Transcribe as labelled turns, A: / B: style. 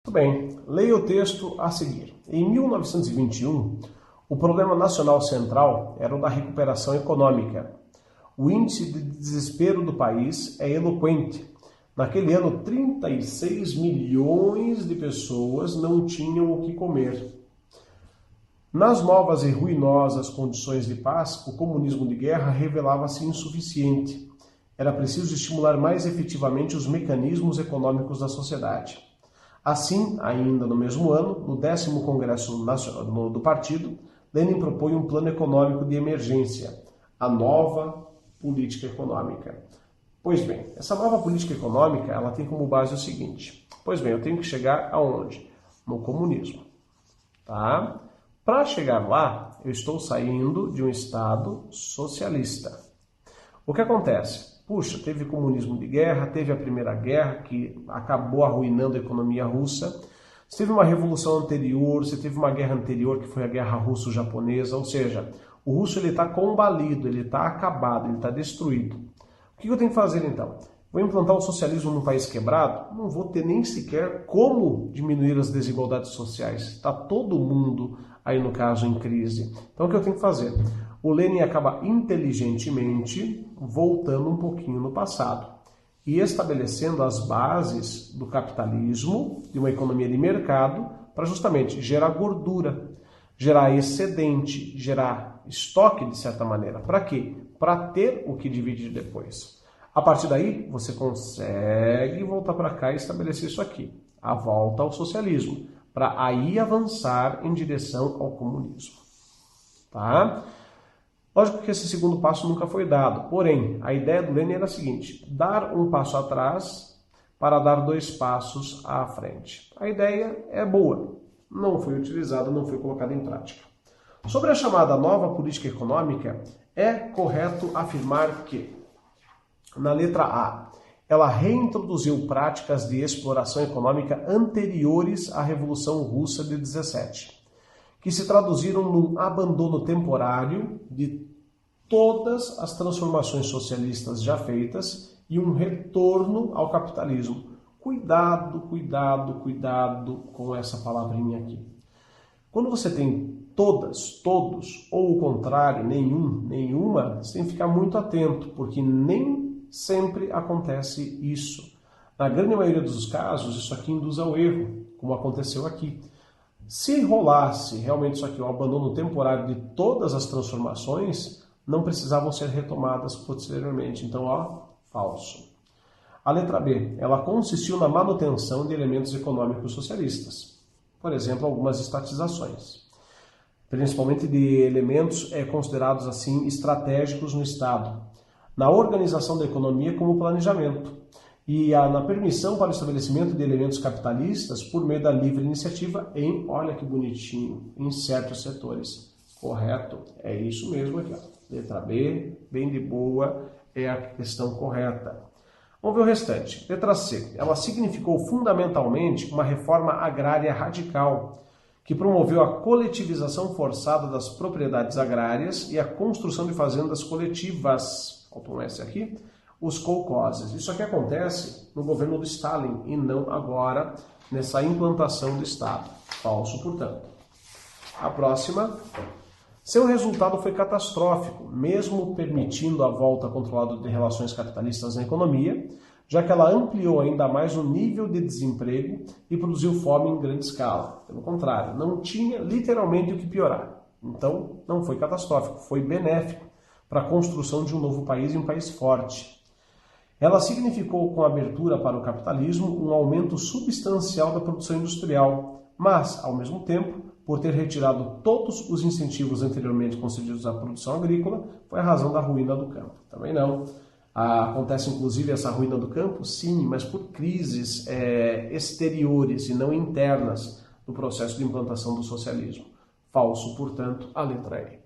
A: Muito bem, leia o texto a seguir. Em 1921, o problema nacional central era o da recuperação econômica. O índice de desespero do país é eloquente. Naquele ano, 36 milhões de pessoas não tinham o que comer. Nas novas e ruinosas condições de paz, o comunismo de guerra revelava-se insuficiente. Era preciso estimular mais efetivamente os mecanismos econômicos da sociedade. Assim, ainda no mesmo ano, no 10º Congresso Nacional do Partido, Lenin propõe um plano econômico de emergência, a nova política econômica. Pois bem, essa nova política econômica ela tem como base o seguinte. Pois bem, eu tenho que chegar aonde? No comunismo. Tá? Para chegar lá, eu estou saindo de um Estado socialista. O que acontece? Puxa, teve comunismo de guerra, teve a Primeira Guerra, que acabou arruinando a economia russa. Você teve uma revolução anterior, você teve uma guerra anterior, que foi a Guerra Russo-Japonesa. Ou seja, o russo está combalido, ele está acabado, ele está destruído. O que eu tenho que fazer então? Vou implantar o socialismo num país quebrado? Não vou ter nem sequer como diminuir as desigualdades sociais. Está todo mundo aí, no caso, em crise. Então, o que eu tenho que fazer? O Lenin acaba inteligentemente voltando um pouquinho no passado e estabelecendo as bases do capitalismo, de uma economia de mercado, para justamente gerar gordura, gerar excedente, gerar estoque, de certa maneira. Para quê? Para ter o que dividir depois. A partir daí, você consegue voltar para cá e estabelecer isso aqui, a volta ao socialismo, para aí avançar em direção ao comunismo. Tá? Lógico que esse segundo passo nunca foi dado, porém, a ideia do Lenin era a seguinte, dar um passo atrás para dar 2 passos à frente. A ideia é boa, não foi utilizada, não foi colocada em prática. Sobre a chamada nova política econômica, é correto afirmar que, na letra A, ela reintroduziu práticas de exploração econômica anteriores à Revolução Russa de 17, que se traduziram num abandono temporário de todas as transformações socialistas já feitas e um retorno ao capitalismo. Cuidado, cuidado, cuidado com essa palavrinha aqui. Quando você tem todas, todos, ou o contrário, nenhum, nenhuma, você tem que ficar muito atento, porque nem sempre acontece isso. Na grande maioria dos casos, isso aqui induz ao erro, como aconteceu aqui. Se rolasse realmente isso aqui, o abandono temporário de todas as transformações, não precisavam ser retomadas posteriormente. Então, ó, falso. A letra B, ela consistiu na manutenção de elementos econômicos socialistas. Por exemplo, algumas estatizações. Principalmente de elementos considerados assim estratégicos no Estado. Na organização da economia como planejamento. E na permissão para o estabelecimento de elementos capitalistas por meio da livre iniciativa em, olha que bonitinho, em certos setores. Correto? É isso mesmo aqui, ó. Letra B, bem de boa, é a questão correta. Vamos ver o restante. Letra C. Ela significou fundamentalmente uma reforma agrária radical, que promoveu a coletivização forçada das propriedades agrárias e a construção de fazendas coletivas. Falta um S aqui. Os kolkhozes. Isso aqui acontece no governo do Stalin e não agora nessa implantação do Estado. Falso, portanto. A próxima. Seu resultado foi catastrófico, mesmo permitindo a volta controlada de relações capitalistas na economia, já que ela ampliou ainda mais o nível de desemprego e produziu fome em grande escala. Pelo contrário, não tinha literalmente o que piorar. Então, não foi catastrófico, foi benéfico para a construção de um novo país e um país forte. Ela significou, com a abertura para o capitalismo, um aumento substancial da produção industrial, mas, ao mesmo tempo, por ter retirado todos os incentivos anteriormente concedidos à produção agrícola, foi a razão da ruína do campo. Também não. Acontece, inclusive, essa ruína do campo? Sim, mas por crises exteriores e não internas do processo de implantação do socialismo. Falso, portanto, a letra E.